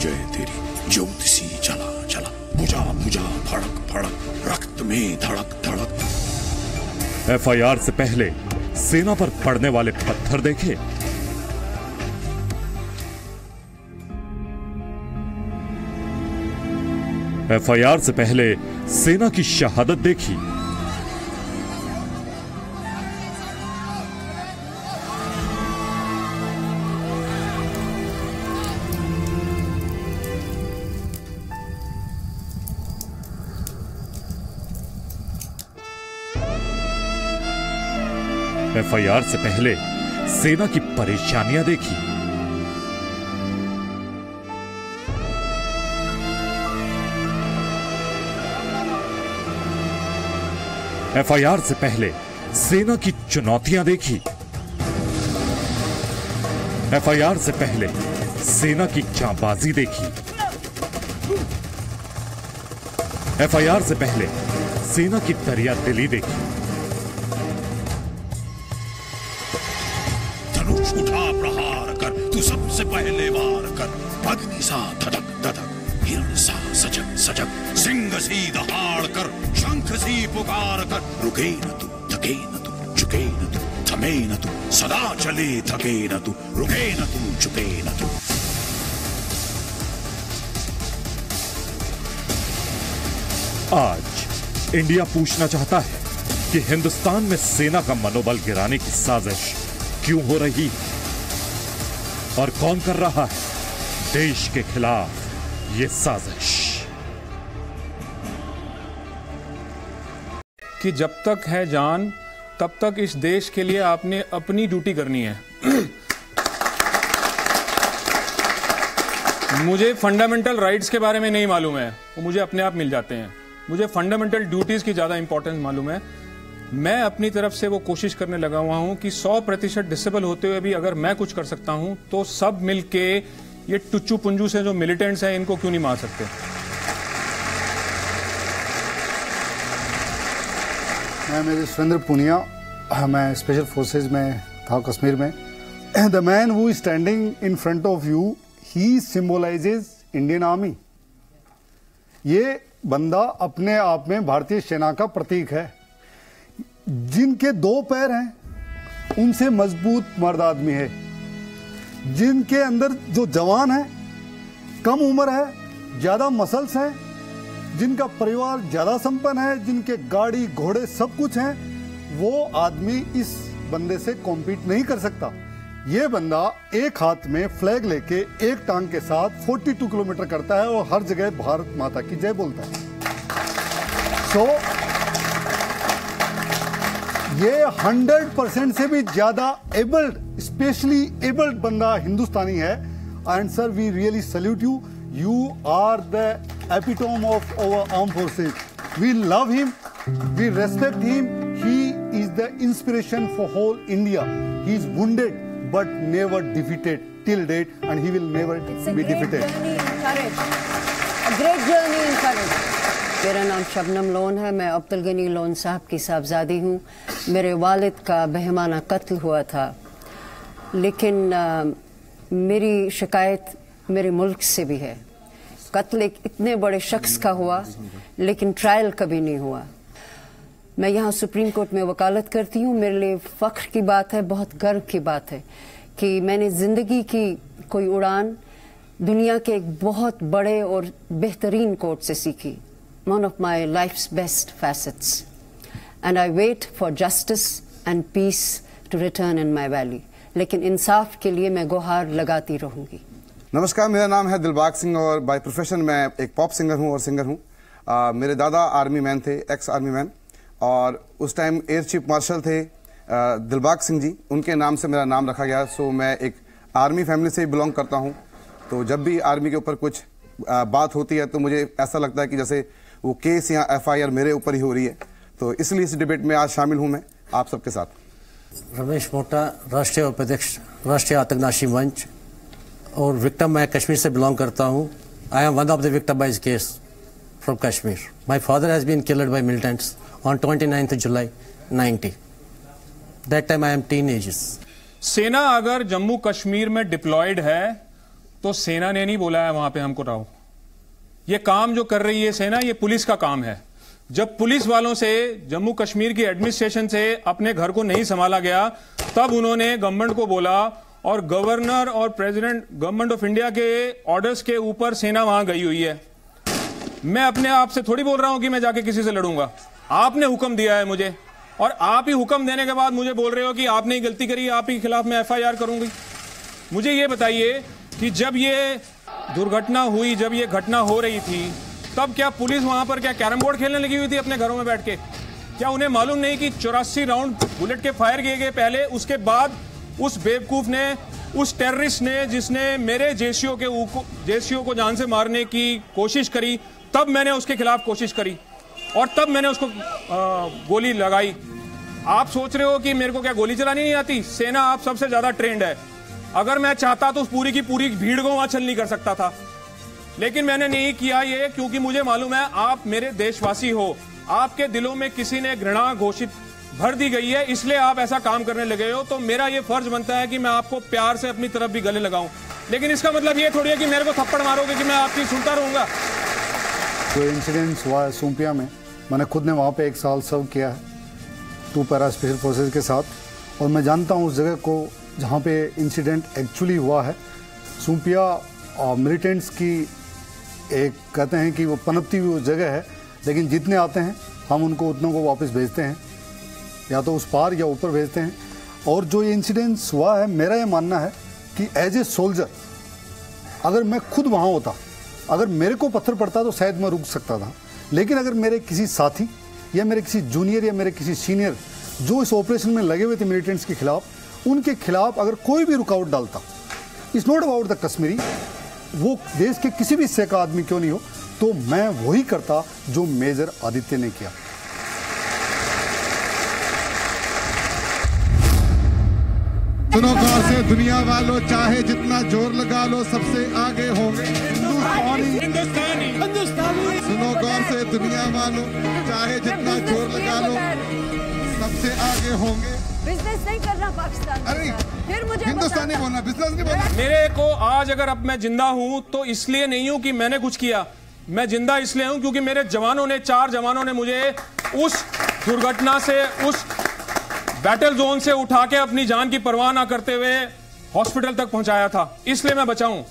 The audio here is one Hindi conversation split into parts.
जय तेरी ज्योत सी जला जला, बुझा बुझा फड़क फड़क, रक्त में धड़क धड़क। एफआईआर से पहले सेना पर पड़ने वाले पत्थर देखे, एफआईआर से पहले सेना की शहादत देखी, एफआईआर से पहले सेना की परेशानियां देखी, एफआईआर से पहले सेना की चुनौतियां देखी, एफआईआर से पहले सेना की जांबाजी देखी, एफआईआर से पहले सेना की दरियादिली देखी। धनुष उठा प्रहार कर, तू सबसे पहले वार कर, अग्नि सा धधक धधक, हिरण सा सजग सजग, सिंह सी दहाड़ कर, शंख सी पुकार कर, रुके न तू, थके न तू, झुके न तू, थमे न तू, सदा चले थके न तू, रुके न तू, झुके न तू। आज इंडिया पूछना चाहता है कि हिंदुस्तान में सेना का मनोबल गिराने की साजिश क्यों हो रही है और कौन कर रहा है देश के खिलाफ ये साजिश। कि जब तक है जान तब तक इस देश के लिए आपने अपनी ड्यूटी करनी है। मुझे फंडामेंटल राइट्स के बारे में नहीं मालूम है, वो मुझे अपने आप मिल जाते हैं। मुझे फंडामेंटल ड्यूटीज की ज्यादा इंपॉर्टेंस मालूम है। मैं अपनी तरफ से वो कोशिश करने लगा हुआ हूं कि 100% डिसेबल होते हुए भी अगर मैं कुछ कर सकता हूं तो सब मिलके ये टुच्चू पुंजू से जो मिलिटेंट्स हैं इनको क्यों नहीं मार सकते। मैं मेरे सुरेंद्र पुनिया, मैं स्पेशल फोर्सेज में था कश्मीर में। The man who is standing in front of you, he symbolises Indian army. ये बंदा अपने आप में भारतीय सेना का प्रतीक है। जिनके 2 पैर हैं उनसे मजबूत मर्द आदमी है। जिनके अंदर जो जवान है, कम उम्र है, ज्यादा मसल्स हैं, जिनका परिवार ज्यादा संपन्न है, जिनके गाड़ी घोड़े सब कुछ हैं, वो आदमी इस बंदे से कॉम्पीट नहीं कर सकता। ये बंदा एक हाथ में फ्लैग लेके एक टांग के साथ 42 किलोमीटर करता है और हर जगह भारत माता की जय बोलता है। ये 100% से भी ज्यादा एबल्ड, स्पेशली एबल्ड बंदा हिंदुस्तानी है। And sir, we really salute you. You are the epitome of our armed forces. We love him. We respect him. He is the inspiration for whole India. He is wounded but never defeated till date, and he will never be defeated. It's a great journey in courage. A great journey in courage. मेरा नाम शबनम लोन है। मैं अब्दुल गनी लोन साहब की साहबजादी हूँ। मेरे वालिद का बेहमाना कत्ल हुआ था, लेकिन मेरी शिकायत मेरे मुल्क से भी है। कत्ल एक इतने बड़े शख्स का हुआ, लेकिन ट्रायल कभी नहीं हुआ। मैं यहाँ सुप्रीम कोर्ट में वकालत करती हूँ। मेरे लिए फख्र की बात है, बहुत गर्व की बात है कि मैंने ज़िंदगी की कोई उड़ान दुनिया के एक बहुत बड़े और बेहतरीन कोर्ट से सीखी। One of my life's best facets. And I wait for justice and peace to return in my valley. लेकिन इंसाफ के लिए मैं गुहार लगाती रहूँगी। नमस्कार, मेरा नाम है दिलबाग सिंह और बाय प्रोफेशन मैं एक पॉप सिंगर हूं और सिंगर हूं। मेरे दादा आर्मी मैन थे, एक्स आर्मी मैन, और उस टाइम एयर चीफ मार्शल थे दिलबाग सिंह जी। उनके नाम से मेरा नाम रखा गया। सो मैं एक आर्मी फैमिली से बिलोंग करता हूं। तो जब भी आर्मी के ऊपर कुछ बात होती है तो मुझे ऐसा लगता है कि जैसे वो केस या एफआईआर मेरे ऊपर ही हो रही है। तो इसलिए इस डिबेट में आज शामिल हूं मैं आप सबके साथ। रमेश मोटा, राष्ट्रीय उपाध्यक्ष राष्ट्रीय आतंकनाशी मंच, और विक्टिम मैं कश्मीर से बिलोंग करता हूँ। I am one of the victim by case from Kashmir. My father has been killed by militants on 29th July 90। That time I am teenagers. सेना अगर जम्मू कश्मीर में डिप्लॉयड है तो सेना ने नहीं बोला है वहां पे हमको रहो। ये काम जो कर रही है सेना, ये पुलिस का काम है। जब पुलिस वालों से, जम्मू कश्मीर की एडमिनिस्ट्रेशन से अपने घर को नहीं संभाला गया, तब उन्होंने गवर्नमेंट को बोला और गवर्नर और प्रेसिडेंट गवर्नमेंट ऑफ इंडिया के ऑर्डर्स के ऊपर सेना वहां गई हुई है। मैं अपने आप से थोड़ी बोल रहा हूं कि मैं जाके किसी से लड़ूंगा। आपने हुक्म दिया है मुझे, और आप ही हुक्म देने के बाद मुझे बोल रहे हो कि आपने ही गलती करी, आप ही के खिलाफ मैं FIR करूंगी। मुझे ये बताइए कि जब ये दुर्घटना हुई, जब ये घटना हो रही थी, तब क्या पुलिस वहां पर क्या कैरम बोर्ड खेलने लगी हुई थी अपने घरों में बैठ के? क्या उन्हें मालूम नहीं कि 84 राउंड बुलेट के फायर किए गए पहले, उसके बाद उस बेवकूफ ने, उस टेररिस्ट ने, जिसने मेरे जेसीओ को जान से मारने की कोशिश करी, तब मैंने उसके खिलाफ कोशिश करी और तब मैंने उसको गोली लगाई। आप सोच रहे हो कि मेरे को क्या गोली चलानी नहीं आती? सेना आप सबसे ज्यादा ट्रेंड है। अगर मैं चाहता तो उस पूरी की पूरी भीड़ को वहां छल नहीं कर सकता था, लेकिन मैंने नहीं किया ये, क्योंकि मुझे मालूम है आप मेरे देशवासी हो, आपके दिलों में किसी ने घृणा घोषित भर दी गई है, इसलिए आप ऐसा काम करने लगे हो। तो मेरा ये फर्ज बनता है कि मैं आपको प्यार से अपनी तरफ भी गले लगाऊं, लेकिन इसका मतलब ये थोड़ी है कि मेरे को थप्पड़ मारोगे कि मैं आपकी सुनता रहूंगा। जो इंसिडेंट्स हुआ है सोमपिया में, मैंने खुद ने वहाँ पे 1 साल सर्व किया है 2 पैरा स्पेशल फोर्सेज के साथ, और मैं जानता हूँ उस जगह को जहाँ पे इंसिडेंट एक्चुअली हुआ है। सोमपिया मिलिटेंट्स की एक कहते हैं कि वो पनपती हुई वो जगह है, लेकिन जितने आते हैं हम उनको उतनों को वापस भेजते हैं, या तो उस पार या ऊपर भेजते हैं। और जो ये इंसिडेंट्स हुआ है, मेरा ये मानना है कि एज ए सोल्जर अगर मैं खुद वहाँ होता, अगर मेरे को पत्थर पड़ता तो शायद मैं रुक सकता था, लेकिन अगर मेरे किसी साथी या मेरे किसी जूनियर या मेरे किसी सीनियर जो इस ऑपरेशन में लगे हुए थे मिलिटेंट्स के खिलाफ, उनके खिलाफ अगर कोई भी रुकावट डालता, it's not about the Kashmiri, वो देश के किसी भी हिस्से का आदमी क्यों नहीं हो, तो मैं वही करता जो मेजर आदित्य ने किया। सुनो गौर से दुनिया वालों, चाहे जितना जोर लगा लो सबसे आगे होंगे हिंदुस्तानी। सुनो गौर से दुनिया वालों, चाहे जितना जोर लगा लो सबसे आगे होंगे। बिजनेस नहीं करना पाकिस्तान, अरे फिर मुझे हिंदुस्तानी बोलना, बिजनेस नहीं बोलना। मेरे को आज अगर अब मैं जिंदा हूं तो इसलिए नहीं हूं कि मैंने कुछ किया, मैं जिंदा इसलिए हूं क्योंकि मेरे जवानों ने, 4 जवानों ने मुझे उस दुर्घटना से, उस बैटल जोन से उठा के अपनी जान की परवाह ना करते हुए हॉस्पिटल तक पहुंचाया था, इसलिए मैं बचा हूं।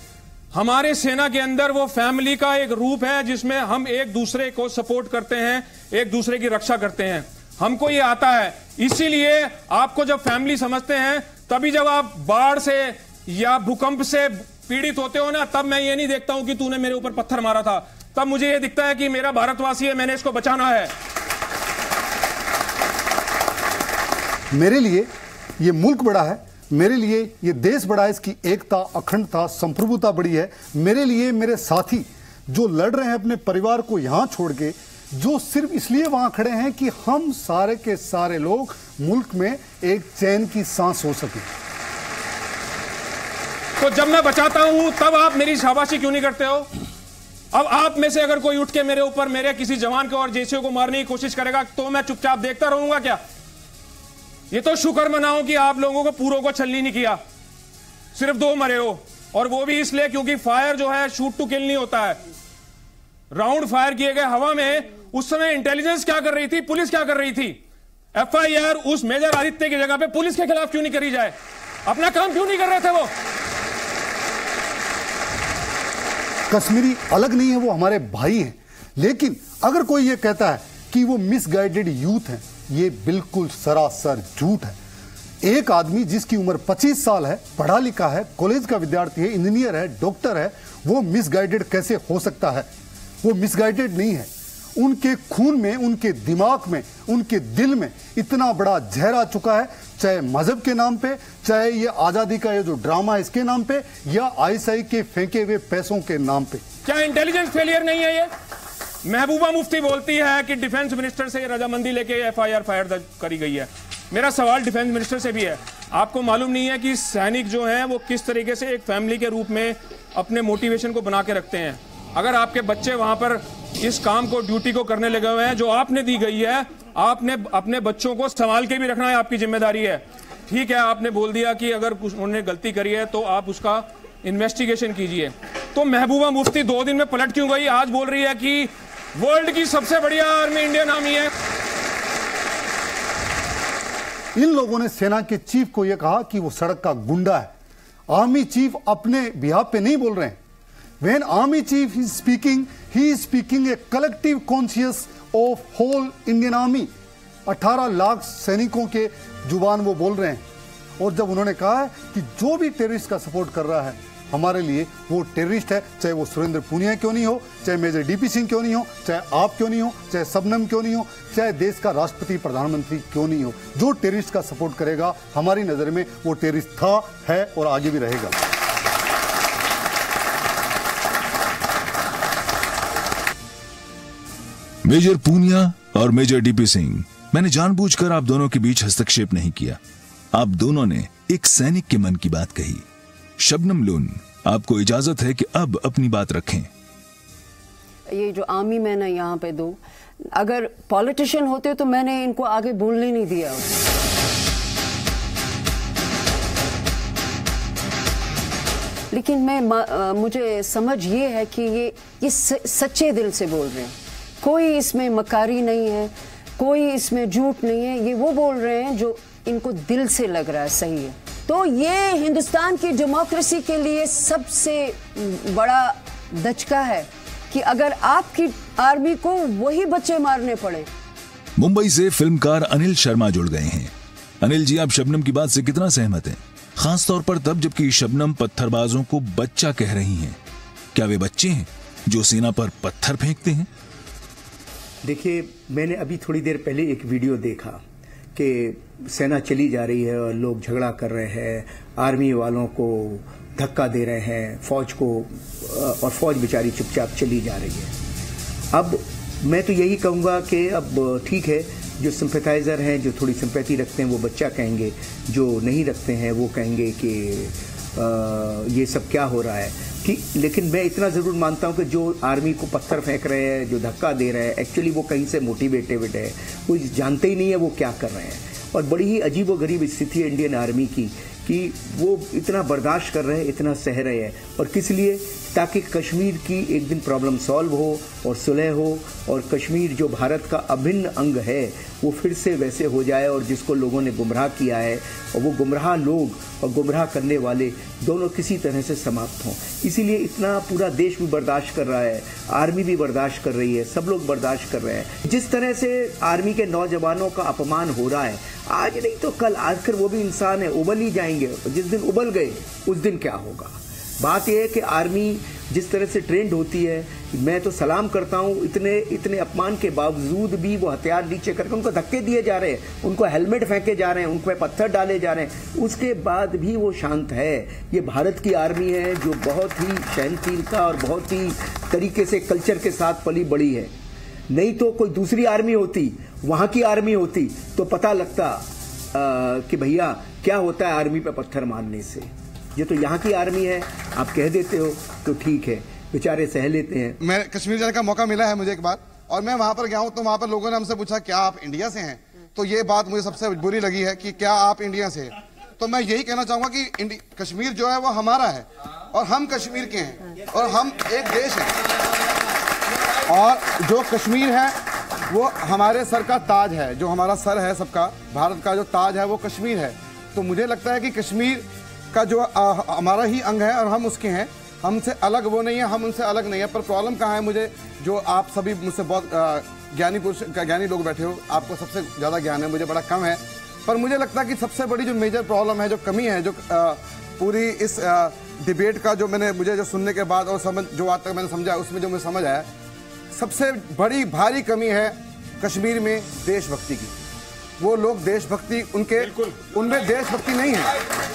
हमारे सेना के अंदर वो फैमिली का एक रूप है जिसमें हम एक दूसरे को सपोर्ट करते हैं, एक दूसरे की रक्षा करते हैं, हमको ये आता है। इसीलिए आपको जब फैमिली समझते हैं, तभी जब आप बाढ़ से या भूकंप से पीड़ित होते हो ना, तब मैं ये नहीं देखता हूं कि तूने मेरे ऊपर पत्थर मारा था, तब मुझे ये दिखता है कि मेरा भारतवासी है, मैंने इसको बचाना है। मेरे लिए ये मुल्क बड़ा है, मेरे लिए ये देश बड़ा है, इसकी एकता, अखंडता, संप्रभुता बड़ी है। मेरे लिए मेरे साथी जो लड़ रहे हैं अपने परिवार को यहां छोड़ के, जो सिर्फ इसलिए वहां खड़े हैं कि हम सारे के सारे लोग मुल्क में एक चैन की सांस हो सके। तो जब मैं बचाता हूं तब आप मेरी शाबाशी क्यों नहीं करते हो? अब आप में से अगर कोई उठ के मेरे ऊपर, मेरे किसी जवान को और जेसीओ को मारने की कोशिश करेगा, तो मैं चुपचाप देखता रहूंगा क्या? ये तो शुक्र मनाओ कि आप लोगों को पूरों को छलनी नहीं किया, सिर्फ 2 मरे हो, और वो भी इसलिए क्योंकि फायर जो है शूट टू किल नहीं होता है। राउंड फायर किए गए हवा में, उस समय इंटेलिजेंस क्या कर रही थी, पुलिस क्या कर रही थी? FIR उस मेजर आदित्य की जगह पे पुलिस के खिलाफ क्यों नहीं करी जाए? अपना काम क्यों नहीं कर रहे थे वो? कश्मीरी अलग नहीं है, वो हमारे भाई हैं। लेकिन अगर कोई ये कहता है कि वो मिसगाइडेड यूथ हैं, ये बिल्कुल सरासर झूठ है। एक आदमी जिसकी उम्र 25 साल है, पढ़ा लिखा है, कॉलेज का विद्यार्थी है, इंजीनियर है, डॉक्टर है, वो मिसगाइडेड कैसे हो सकता है? वो मिसगाइडेड नहीं है। उनके खून में, उनके दिमाग में, उनके दिल में इतना बड़ा जहर आ चुका है, चाहे मजहब के नाम पे, चाहे ये आजादी का ये जो ड्रामा है इसके नाम पे, या ISI के फेंके हुए पैसों के नाम पे। क्या इंटेलिजेंस फेलियर नहीं है ये? महबूबा मुफ्ती बोलती है कि डिफेंस मिनिस्टर से रजामंदी लेके FIR फायर दर्ज करी गई है। मेरा सवाल डिफेंस मिनिस्टर से भी है, आपको मालूम नहीं है कि सैनिक जो हैं वो किस तरीके से एक फैमिली के रूप में अपने मोटिवेशन को बना के रखते हैं? अगर आपके बच्चे वहां पर इस काम को, ड्यूटी को करने लगे हुए हैं जो आपने दी गई है, आपने अपने बच्चों को संभाल के भी रखना है, आपकी जिम्मेदारी है। ठीक है, आपने बोल दिया कि अगर उन्होंने गलती करी है तो आप उसका इन्वेस्टिगेशन कीजिए। तो महबूबा मुफ्ती 2 दिन में पलट क्यों गई? आज बोल रही है कि वर्ल्ड की सबसे बढ़िया आर्मी इंडियन आर्मी है। इन लोगों ने सेना के चीफ को यह कहा कि वो सड़क का गुंडा है। आर्मी चीफ अपने बिहाफ पे नहीं बोल रहे हैं। When army chief is speaking, he is speaking a collective conscience of whole Indian army. 18 lakh सैनिकों के जुबान वो बोल रहे हैं। और जब उन्होंने कहा है कि जो भी टेररिस्ट का सपोर्ट कर रहा है हमारे लिए वो टेररिस्ट है, चाहे वो सुरेंद्र पूनिया क्यों नहीं हो, चाहे मेजर डीपी सिंह क्यों नहीं हो, चाहे आप क्यों नहीं हो, चाहे शबनम क्यों नहीं हो, चाहे देश का राष्ट्रपति प्रधानमंत्री क्यों नहीं हो, जो टेररिस्ट का सपोर्ट करेगा हमारी नजर में वो टेररिस्ट था, है और आगे भी रहेगा। मेजर पूनिया और मेजर डीपी सिंह, मैंने जानबूझकर आप दोनों के बीच हस्तक्षेप नहीं किया। आप दोनों ने एक सैनिक के मन की बात कही। शबनम लून, आपको इजाजत है कि अब अपनी बात रखें। ये जो आर्मी मैन है यहाँ पे 2, अगर पॉलिटिशियन होते तो मैंने इनको आगे बोलने नहीं दिया। लेकिन मुझे समझ ये है कि ये सच्चे दिल से बोल रहे हैं। कोई इसमें मकारी नहीं है, कोई इसमें झूठ नहीं है। ये वो बोल रहे हैं जो इनको दिल से लग रहा है सही है। तो ये हिंदुस्तान की डेमोक्रेसी के लिए सबसे बड़ा धचका है कि अगर आपकी आर्मी को वही बच्चे मारने पड़े। मुंबई से फिल्मकार अनिल शर्मा जुड़ गए हैं। अनिल जी, आप शबनम की बात से कितना सहमत हैं? खासतौर पर तब जबकि शबनम पत्थरबाजों को बच्चा कह रही हैं। क्या वे बच्चे हैं जो सेना पर पत्थर फेंकते हैं? देखिए, मैंने अभी थोड़ी देर पहले एक वीडियो देखा कि सेना चली जा रही है और लोग झगड़ा कर रहे हैं, आर्मी वालों को धक्का दे रहे हैं, फौज को, और फौज बेचारी चुपचाप चली जा रही है। अब मैं तो यही कहूँगा कि अब ठीक है, जो सिंपैथाइजर हैं, जो थोड़ी सिंपैथी रखते हैं वो बच्चा कहेंगे, जो नहीं रखते हैं वो कहेंगे कि ये सब क्या हो रहा है। ठीक, लेकिन मैं इतना ज़रूर मानता हूँ कि जो आर्मी को पत्थर फेंक रहे हैं, जो धक्का दे रहे हैं, एक्चुअली वो कहीं से मोटिवेटेड है, वो जानते ही नहीं है वो क्या कर रहे हैं। और बड़ी ही अजीब व गरीब स्थिति है इंडियन आर्मी की कि वो इतना बर्दाश्त कर रहे हैं, इतना सह रहे हैं। और किस लिए? ताकि कश्मीर की एक दिन प्रॉब्लम सॉल्व हो और सुलह हो और कश्मीर जो भारत का अभिन्न अंग है वो फिर से वैसे हो जाए, और जिसको लोगों ने गुमराह किया है और वो गुमराह लोग और गुमराह करने वाले दोनों किसी तरह से समाप्त हों। इसीलिए इतना पूरा देश भी बर्दाश्त कर रहा है, आर्मी भी बर्दाश्त कर रही है, सब लोग बर्दाश्त कर रहे हैं। जिस तरह से आर्मी के नौजवानों का अपमान हो रहा है, आज नहीं तो कल, आखिर वो भी इंसान है, उबल ही जाएंगे। जिस दिन उबल गए उस दिन क्या होगा? बात यह है कि आर्मी जिस तरह से ट्रेंड होती है, मैं तो सलाम करता हूँ, इतने अपमान के बावजूद भी वो हथियार नीचे करके उनको धक्के दिए जा रहे हैं, उनको हेलमेट फेंके जा रहे हैं, उनको पत्थर डाले जा रहे हैं, उसके बाद भी वो शांत है। ये भारत की आर्मी है जो बहुत ही सहनशीलता और बहुत ही तरीके से कल्चर के साथ पली बड़ी है। नहीं तो कोई दूसरी आर्मी होती, वहाँ की आर्मी होती, तो पता लगता कि भैया क्या होता है आर्मी पे पत्थर मारने से। ये तो यहाँ की आर्मी है, आप कह देते हो तो ठीक है, बेचारे सह लेते हैं। मैं कश्मीर जाने का मौका मिला है मुझे एक बार, और मैं वहां पर गया हूँ तो वहां पर लोगों ने हमसे पूछा क्या आप इंडिया से हैं? तो ये बात मुझे सबसे बुरी लगी है कि क्या आप इंडिया से हैं? तो मैं यही कहना चाहूंगा कि कश्मीर जो है वो हमारा है और हम कश्मीर के हैं और हम एक देश हैं, और जो कश्मीर है वो हमारे सर का ताज है, जो हमारा सर है सबका, भारत का जो ताज है वो कश्मीर है। तो मुझे लगता है कि कश्मीर का जो हमारा ही अंग है और हम उसके हैं, हमसे अलग वो नहीं है, हम उनसे अलग नहीं है। पर प्रॉब्लम कहाँ है? मुझे जो आप सभी मुझसे बहुत ज्ञानी लोग बैठे हो, आपको सबसे ज़्यादा ज्ञान है, मुझे बड़ा कम है। पर मुझे लगता है कि सबसे बड़ी जो मेजर प्रॉब्लम है, जो कमी है, जो पूरी इस डिबेट का मुझे जो सुनने के बाद और जो आज तक मैंने समझा, उसमें जो मुझे समझ आया, सबसे बड़ी भारी कमी है कश्मीर में देशभक्ति की। वो लोग देशभक्ति, उनमें देशभक्ति नहीं है।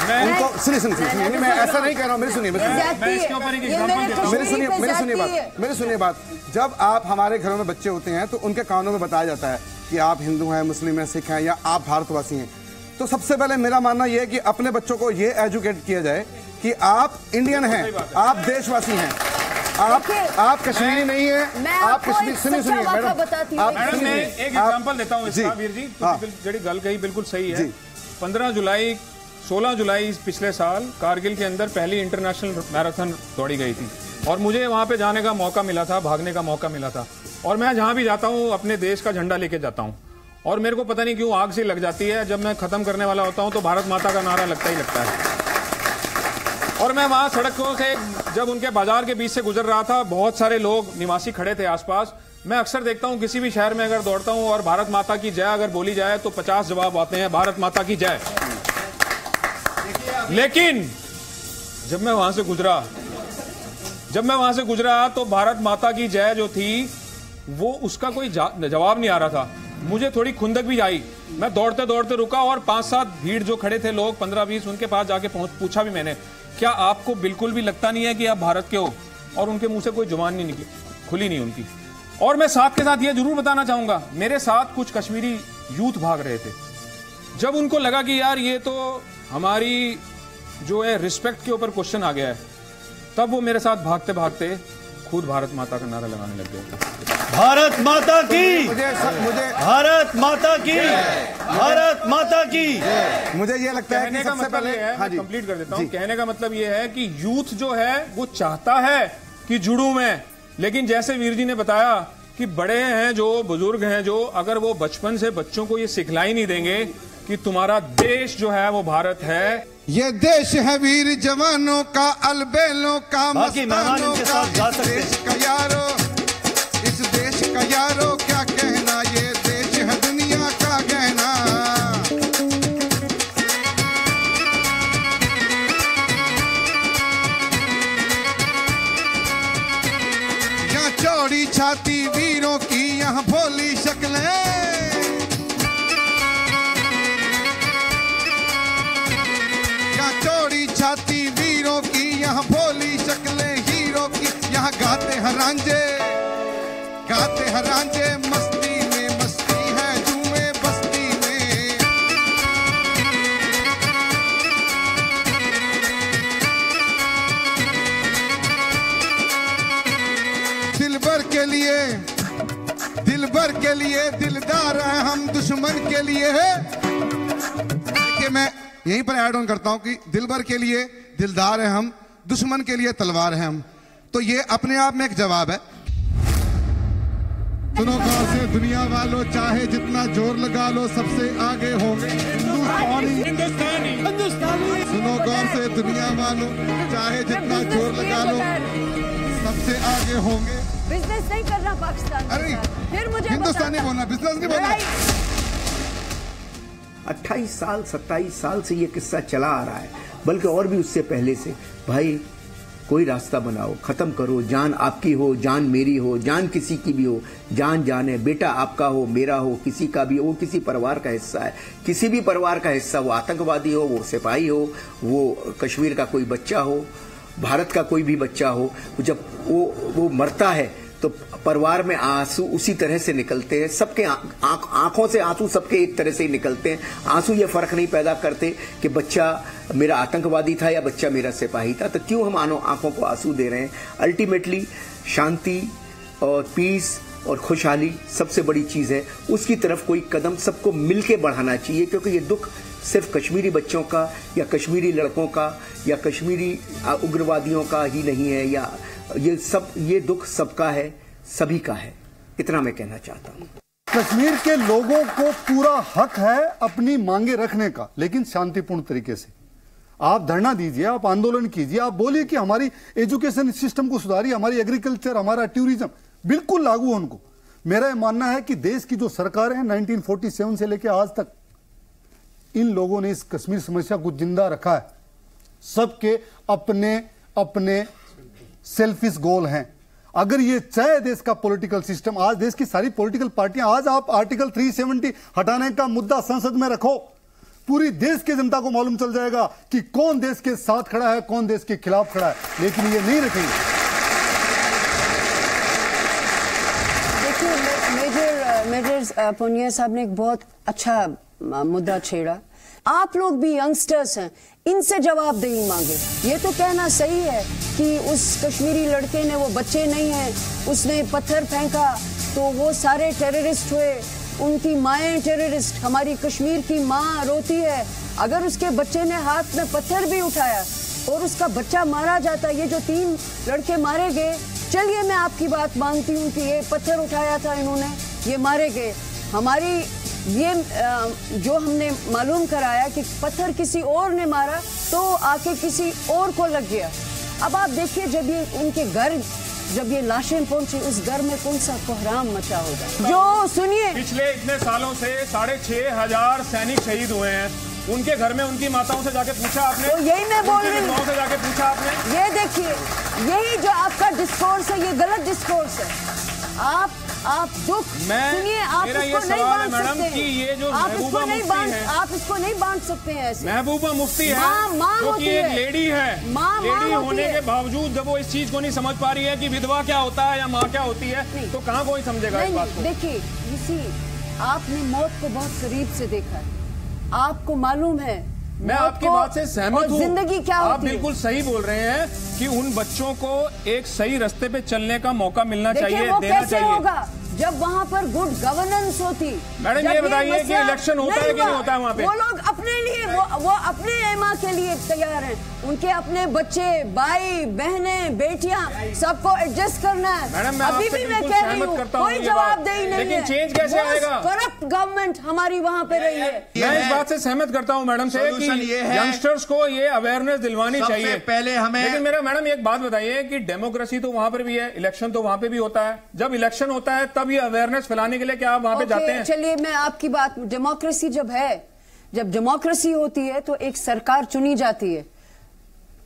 उनको सुनिए, मैं ऐसा नहीं कह रहा हूँ, मेरी सुनिए बात। जब आप हमारे घरों में बच्चे होते हैं तो उनके कानों में बताया जाता है कि आप हिंदू हैं, मुस्लिम हैं, सिख हैं या आप भारतवासी हैं। तो सबसे पहले मेरा मानना यह है कि अपने बच्चों को ये एजुकेट किया जाए कि आप इंडियन हैं, आप देशवासी हैं, आप कश्मीरी नहीं है, आप कश्मीर। सुनिए मैडम, मैं एक एग्जांपल देता हूँ इसका, वीर जी, जेडी गल कही बिल्कुल सही है। 15 जुलाई 16 जुलाई पिछले साल कारगिल के अंदर पहली इंटरनेशनल मैराथन दौड़ी गई थी और मुझे वहां पे जाने का मौका मिला था, भागने का मौका मिला था। और मैं जहां भी जाता हूं अपने देश का झंडा लेके जाता हूं और मेरे को पता नहीं क्यों आग सी लग जाती है। जब मैं खत्म करने वाला होता हूं तो भारत माता का नारा लगता ही लगता है। और मैं वहां सड़कों से जब उनके बाजार के बीच से गुजर रहा था, बहुत सारे लोग निवासी खड़े थे आसपास। मैं अक्सर देखता हूं किसी भी शहर में अगर दौड़ता हूं और भारत माता की जय अगर बोली जाए तो 50 जवाब आते हैं, भारत माता की जय। लेकिन जब मैं वहां से गुजरा तो भारत माता की जय जो थी वो उसका कोई जवाब नहीं आ रहा था। मुझे थोड़ी खुंदक भी आई। मैं दौड़ते दौड़ते रुका और 5-7 भीड़ जो खड़े थे लोग 15-20 उनके पास जाके पूछा भी मैंने, क्या आपको बिल्कुल भी लगता नहीं है कि आप भारत के हो? और उनके मुंह से कोई जुबान नहीं निकली, खुली नहीं उनकी। और मैं साथ के साथ ये जरूर बताना चाहूंगा, मेरे साथ कुछ कश्मीरी यूथ भाग रहे थे। जब उनको लगा कि यार ये तो हमारी जो है रिस्पेक्ट के ऊपर क्वेश्चन आ गया है, तब वो मेरे साथ भागते भागते खुद भारत माता का नारा लगाने लग गए। भारत माता की, भारत माता की, भारत माता की। मुझे ये लगता है कि सबसे पहले मैं कंप्लीट कर देता हूं। कहने का मतलब ये है कि यूथ जो है वो चाहता है कि जुड़ूं मैं, लेकिन जैसे वीर जी ने बताया कि बड़े हैं जो, बुजुर्ग हैं जो, अगर वो बचपन से बच्चों को ये सिखलाई नहीं देंगे कि तुम्हारा देश जो है वो भारत है, ये देश है वीर जवानों का, अलबेलों का, मस्तानों का, देश का यारो, इस देश का यारो क्या कहना, ये देश है दुनिया का गहना। यहाँ चौड़ी छाती वीरों की, यहाँ भोली शक्लें, चौड़ी छाती वीरों की, यहाँ भोली शक्लें हीरो की, यहाँ गाते हैं रांझे, गाते हैं रांझे, मस्ती में मस्ती है झूमे बस्ती में। दिलबर के लिए, दिलबर के लिए दिलदार हैं हम, दुश्मन के लिए है कि मैं यहीं पर ऐड ऑन करता हूं कि दिलबर के लिए दिलदार हैं हम, दुश्मन के लिए तलवार हैं हम। तो ये अपने आप में एक जवाब है। सुनो गौर से दुनिया वालों, चाहे जितना जोर लगा लो सबसे आगे होंगे हिंदुस्तानी, हिंदुस्तानी, हिंदुस्तानी। सुनो गौर से दुनिया वालों, चाहे जितना जोर लगा लो सबसे आगे होंगे। बिजनेस नहीं करना पाकिस्तान, अरे फिर मुझे हिंदुस्तानी बोलना, बिजनेस नहीं बोलना। 28 साल 27 साल से ये किस्सा चला आ रहा है, बल्कि और भी उससे पहले से। भाई कोई रास्ता बनाओ, खत्म करो। जान आपकी हो, जान मेरी हो, जान किसी की भी हो, जान जान है। बेटा आपका हो, मेरा हो, किसी का भी हो, किसी परिवार का हिस्सा है, किसी भी परिवार का हिस्सा, वो आतंकवादी हो, वो सिपाही हो, वो कश्मीर का कोई बच्चा हो, भारत का कोई भी बच्चा हो, जब वो मरता है तो परिवार में आंसू उसी तरह से निकलते हैं। सबके आंखों से आंसू सबके एक तरह से ही निकलते हैं। आंसू ये फर्क नहीं पैदा करते कि बच्चा मेरा आतंकवादी था या बच्चा मेरा सिपाही था। तो क्यों हम आंखों को आंसू दे रहे हैं? अल्टीमेटली शांति और पीस और खुशहाली सबसे बड़ी चीज है। उसकी तरफ कोई कदम सबको मिलके बढ़ाना चाहिए, क्योंकि ये दुख सिर्फ कश्मीरी बच्चों का या कश्मीरी लड़कों का या कश्मीरी उग्रवादियों का ही नहीं है, या ये दुख सबका है, सभी का है। इतना मैं कहना चाहता हूं। कश्मीर के लोगों को पूरा हक है अपनी मांगे रखने का, लेकिन शांतिपूर्ण तरीके से। आप धरना दीजिए, आप आंदोलन कीजिए, आप बोलिए कि हमारी एजुकेशन सिस्टम को सुधारिए, हमारी एग्रीकल्चर, हमारा टूरिज्म बिल्कुल लागू है उनको। मेरा यह मानना है कि देश की जो सरकार है 1947 से लेकर आज तक इन लोगों ने इस कश्मीर समस्या को जिंदा रखा है। सबके अपने अपने सेल्फिश गोल हैं। अगर ये चाहे देश का पॉलिटिकल सिस्टम, आज देश की सारी पॉलिटिकल पार्टियां, आज आप आर्टिकल 370 हटाने का मुद्दा संसद में रखो, पूरी देश की जनता को मालूम चल जाएगा कि कौन देश के साथ खड़ा है, कौन देश के खिलाफ खड़ा है। लेकिन ये नहीं रखेंगे। देखिए मेजर पुनिया साहब ने एक बहुत अच्छा मुद्दा छेड़ा। आप लोग भी यंगस्टर्स हैं, इनसे जवाबदेही मांगे। ये तो कहना सही है कि उस कश्मीरी लड़के ने, वो बच्चे नहीं हैं, उसने पत्थर फेंका तो वो सारे टेररिस्ट हुए, उनकी माएँ टेररिस्ट, हमारी कश्मीर की माँ रोती है। अगर उसके बच्चे ने हाथ में पत्थर भी उठाया और उसका बच्चा मारा जाता, ये जो 3 लड़के मारे गए, चलिए मैं आपकी बात मानती हूँ कि ये पत्थर उठाया था इन्होंने, ये मारे गए। हमारी ये जो हमने मालूम कराया कि पत्थर किसी और ने मारा तो आके किसी और को लग गया। अब आप देखिए जब ये उनके घर, जब ये लाशें पहुंची, उस घर में कौन सा कोहराम मचा होगा। जो सुनिए, पिछले इतने सालों से 6,500 सैनिक शहीद हुए हैं, उनके घर में उनकी माताओं से जाके पूछा आपने? तो यही मैं बोल रही हूँ, से जाके पूछा आपने? ये देखिए, यही जो आपका डिस्कोर्स है, ये गलत डिस्कोर्स है। आप दुख सुनिए, आप इसको नहीं बांट सकते कि ये जो आप इसको नहीं बांट सकते हैं ऐसे। महबूबा मुफ्ती है, माँ जो कि एक लेडी है, लेडी होने के है। बावजूद जब वो इस चीज को नहीं समझ पा रही है कि विधवा क्या होता है या माँ क्या होती है, तो कहाँ कोई समझेगा इस बात को? देखिए, आपने मौत को बहुत करीब से देखा है, आपको मालूम है। मैं आपकी बात से सहमत हूँ, जिंदगी क्या होती है? आप बिल्कुल सही बोल रहे हैं कि उन बच्चों को एक सही रास्ते पे चलने का मौका मिलना चाहिए, वो देना कैसे चाहिए। होगा जब वहाँ पर गुड गवर्नेंस होती। मैडम ये बताइए कि इलेक्शन होता है कि नहीं होता है वहाँ पे? वो लोग अपने लिए, वो अपने एमा के लिए तैयार हैं। उनके अपने बच्चे, भाई बहनें, बेटियां, सबको एडजस्ट करना है। मैडम मैं अभी भी मैं कह रही हूँ, कोई जवाबदेही नहीं है। लेकिन चेंज कैसे आएगा? करप्ट गवर्नमेंट हमारी वहाँ पे रही है। मैं इस बात से सहमत करता हूँ मैडम से कि यंगस्टर्स को ये अवेयरनेस दिलवानी चाहिए। पहले हमें, लेकिन मेरा मैडम एक बात बताइए कि डेमोक्रेसी तो वहाँ पर भी है, इलेक्शन तो वहाँ पे भी होता है। जब इलेक्शन होता है तब ये अवेयरनेस फैलाने के लिए क्या आप वहाँ पे जाते हैं? चलिए मैं आपकी बात, डेमोक्रेसी जब डेमोक्रेसी होती है तो एक सरकार चुनी जाती है।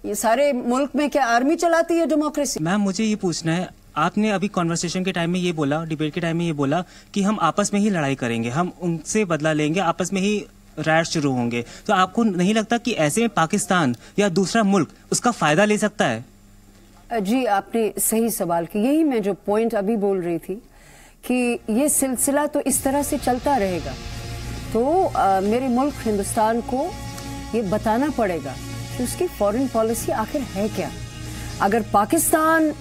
ये सारे मुल्क में क्या आर्मी चलाती है डेमोक्रेसी? मैम मुझे ये पूछना है, आपने अभी कॉन्वर्सेशन के टाइम में ये बोला, डिबेट के टाइम में ये बोला कि हम आपस में ही लड़ाई करेंगे, हम उनसे बदला लेंगे, आपस में ही राइट्स शुरू होंगे। तो आपको नहीं लगता कि ऐसे में पाकिस्तान या दूसरा मुल्क उसका फायदा ले सकता है? जी आपने सही सवाल किया। यही मैं जो पॉइंट अभी बोल रही थी कि ये सिलसिला तो इस तरह से चलता रहेगा। तो मेरे मुल्क हिंदुस्तान को ये बताना पड़ेगा कि उसकी फॉरेन पॉलिसी आखिर है क्या। अगर पाकिस्तान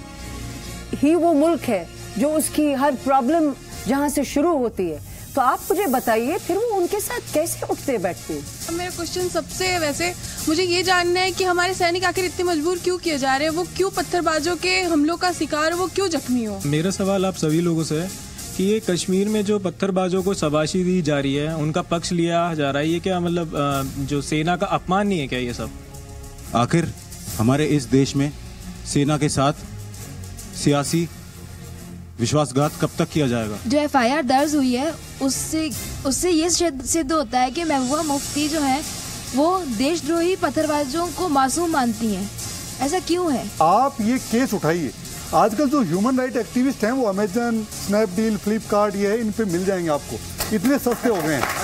ही वो मुल्क है जो उसकी हर प्रॉब्लम जहां से शुरू होती है, तो आप मुझे बताइए फिर वो उनके साथ कैसे उठते बैठते हैं? मेरा क्वेश्चन सबसे वैसे मुझे ये जानना है कि हमारे सैनिक आखिर इतने मजबूर क्यों किए जा रहे हैं? वो क्यों पत्थरबाजों के हमलों का शिकार, वो क्यों जख्मी हो? मेरा सवाल आप सभी लोगों से है कि ये कश्मीर में जो पत्थरबाजों को शाबाशी दी जा रही है, उनका पक्ष लिया जा रहा है, ये क्या मतलब जो सेना का अपमान नहीं है क्या ये सब? आखिर हमारे इस देश में सेना के साथ सियासी विश्वासघात कब तक किया जाएगा? जो FIR दर्ज हुई है उससे ये सिद्ध होता है कि महबूबा मुफ्ती जो है वो देशद्रोही पत्थरबाजों को मासूम मानती हैं। ऐसा क्यों है? आप ये केस उठाइए, आजकल जो ह्यूमन राइट एक्टिविस्ट हैं वो अमेजन, स्नैपडील, फ्लिपकार्ट, ये इन पे मिल जाएंगे आपको, इतने सस्ते हो गए हैं।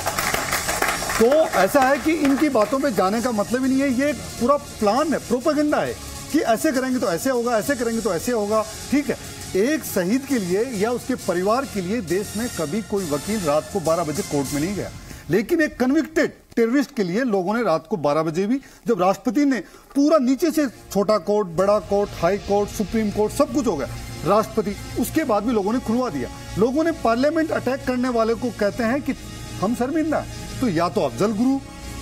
तो ऐसा है कि इनकी बातों पे जाने का मतलब ही नहीं है, ये पूरा प्लान है, प्रोपेगेंडा है कि ऐसे करेंगे तो ऐसे होगा, ऐसे करेंगे तो ऐसे होगा। ठीक है, एक शहीद के लिए या उसके परिवार के लिए देश में कभी कोई वकील रात को 12 बजे कोर्ट में नहीं गया, लेकिन एक कन्विक्टेड टेररिस्ट के लिए लोगों ने रात को 12 बजे भी, जब राष्ट्रपति ने पूरा नीचे से छोटा कोर्ट, बड़ा court, high court, supreme court सब कुछ हो गया, राष्ट्रपति, उसके बाद भी लोगों ने खुलवा दिया। लोगं ने पार्लियामेंट अटैक करने वाले को कहते हैं कि हम शर्मिंदा हैं। तो या तो अफजल गुरु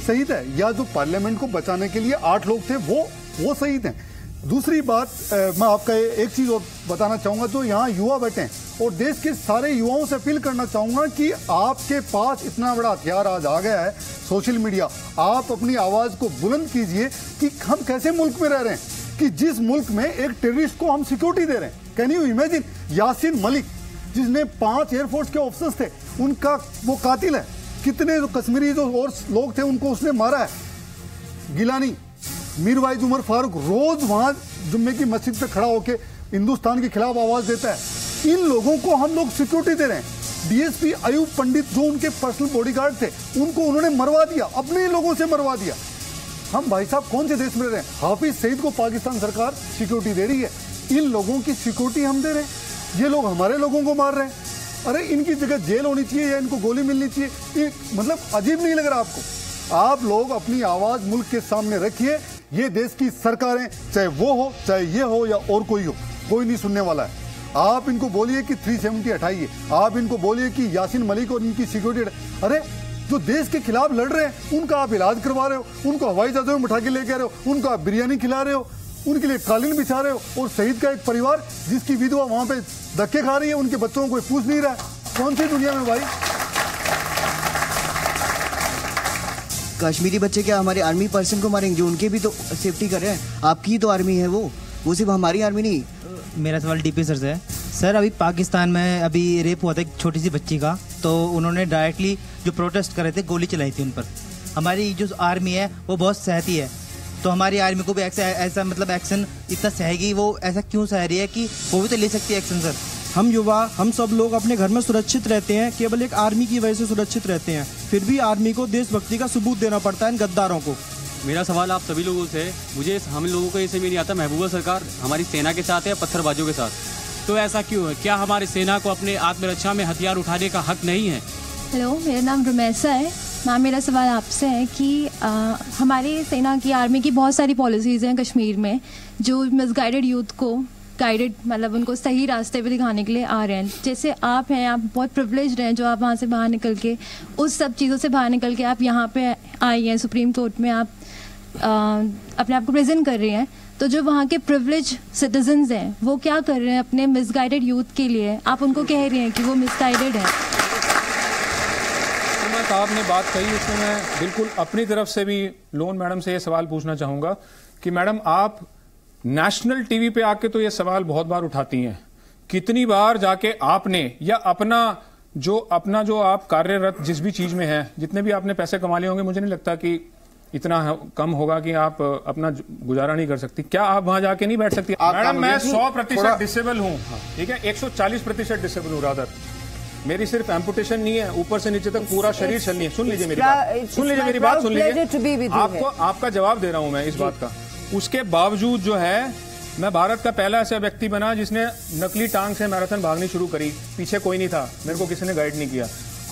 शहीद है या जो पार्लियामेंट को बचाने के लिए 8 लोग थे वो शहीद हैं। दूसरी बात, मैं आपका एक चीज और बताना चाहूंगा, जो यहाँ युवा बैठे हैं और देश के सारे युवाओं से अपील करना चाहूंगा कि आपके पास इतना बड़ा हथियार आज आ गया है, सोशल मीडिया, आप अपनी आवाज को बुलंद कीजिए कि हम कैसे मुल्क में रह रहे हैं, कि जिस मुल्क में एक टेररिस्ट को हम सिक्योरिटी दे रहे हैं। Can you imagine, Yasin Malik जिसने 5 एयरफोर्स के ऑफिसर्स थे, उनका वो कातिल है। कितने जो कश्मीरी जो और लोग थे उनको उसने मारा है। गिलानी, मीरवाइज उमर फारूक रोज वहां जुम्मे की मस्जिद पे खड़ा होकर हिंदुस्तान के खिलाफ आवाज देता है। इन लोगों को हम लोग सिक्योरिटी दे रहे हैं। डीएसपी अयूब पंडित जो उनके पर्सनल बॉडीगार्ड थे, उनको उन्होंने मरवा दिया, अपने लोगों से मरवा दिया। हम भाई साहब कौन से देश में रह रहे हैं? हाफिज सईद को पाकिस्तान सरकार सिक्योरिटी दे रही है, इन लोगों की सिक्योरिटी हम दे रहे हैं। ये लोग हमारे लोगों को मार रहे हैं। अरे इनकी जगह जेल होनी चाहिए या इनको गोली मिलनी चाहिए। मतलब अजीब नहीं लग रहा आपको? आप लोग अपनी आवाज मुल्क के सामने रखिए। ये देश की सरकारें, चाहे वो हो, चाहे ये हो या और कोई हो, कोई नहीं सुनने वाला है। आप इनको बोलिए कि 370 हटाइए, आप इनको बोलिए कि यासीन मलिक और इनकी सिक्योरिटी, अरे जो देश के खिलाफ लड़ रहे हैं उनका आप इलाज करवा रहे हो, उनको हवाई जहाजों में उठा के लेके आ रहे हो, उनको आप बिरयानी खिला रहे हो, उनके लिए कालीन बिछा रहे हो, और शहीद का एक परिवार जिसकी विधवा वहां पे धक्के खा रही है, उनके बच्चों को कोई पूछ नहीं रहा है। कौन सी दुनिया में भाई? कश्मीरी बच्चे क्या हमारे आर्मी पर्सन को मारेंगे जो उनके भी तो सेफ्टी कर रहे हैं? आपकी तो आर्मी है वो सिर्फ हमारी आर्मी नहीं। मेरा सवाल डीपी सर से है। सर अभी पाकिस्तान में अभी रेप हुआ था एक छोटी सी बच्ची का, तो उन्होंने डायरेक्टली जो प्रोटेस्ट कर रहे थे गोली चलाई थी उन पर। हमारी जो आर्मी है वो बहुत सहती है, तो हमारी आर्मी को भी ऐसा मतलब एक्शन इतना सहेगी, वो ऐसा क्यों सह रही है कि वो भी तो ले सकती है एक्शन? सर हम युवा हम सब लोग अपने घर में सुरक्षित रहते हैं, केवल एक आर्मी की वजह से सुरक्षित रहते हैं, फिर भी आर्मी को देशभक्ति का सबूत देना पड़ता है इन गद्दारों को। मेरा सवाल आप सभी लोगों से, मुझे हम लोगों को ये समझ नहीं आता महबूबा सरकार हमारी सेना के साथ है या पत्थरबाजों के साथ, तो ऐसा क्यों है? क्या हमारी सेना को अपने आत्मरक्षा में हथियार उठाने का हक नहीं है? हेलो, मेरा नाम रुमैसा है। मैम मेरा सवाल आपसे है कि हमारी सेना की आर्मी की बहुत सारी पॉलिसीज़ हैं कश्मीर में जो मिसगाइडेड यूथ को गाइडेड मतलब उनको सही रास्ते पे दिखाने के लिए आ रहे हैं। जैसे आप हैं, आप बहुत प्रिविलेज्ड हैं जो आप वहाँ से बाहर निकल के उस सब चीज़ों से बाहर निकल के आप यहाँ पे आई हैं, सुप्रीम कोर्ट में आप अपने आप को प्रेजेंट कर रही हैं। तो जो वहाँ के प्रिविलेज सिटीजन्स हैं वो क्या कर रहे हैं अपने मिसगाइडेड यूथ के लिए? आप उनको कह रही हैं कि वो मिसगाइडेड हैं। आपने बात कही उसमें मैं बिल्कुल अपनी तरफ से भी लोन मैडम से ये सवाल पूछना चाहूंगा कि मैडम आप नेशनल टीवी पे आके तो ये सवाल बहुत बार उठाती हैं, कितनी बार जाके आपने या अपना जो आप कार्यरत जिस भी चीज में है, जितने भी आपने पैसे कमा लिए होंगे, मुझे नहीं लगता कि इतना कम होगा कि आप अपना गुजारा नहीं कर सकती। क्या आप वहां जाके नहीं बैठ सकती? मैडम मैं 100% डिसेबल हूँ, ठीक है, 140% डिसेबल हूँ। रादर मेरी सिर्फ एम्पुटेशन नहीं है, ऊपर से नीचे तक पूरा शरीर चलनी है। सुन लीजिए मेरी बात, सुन लीजिए मेरी बात, सुन लीजिए। आपका जवाब दे रहा हूं मैं इस बात का। उसके बावजूद जो है मैं भारत का पहला ऐसा व्यक्ति बना जिसने नकली टांग से मैराथन भागनी शुरू करी। पीछे कोई नहीं था, मेरे को किसी ने गाइड नहीं किया।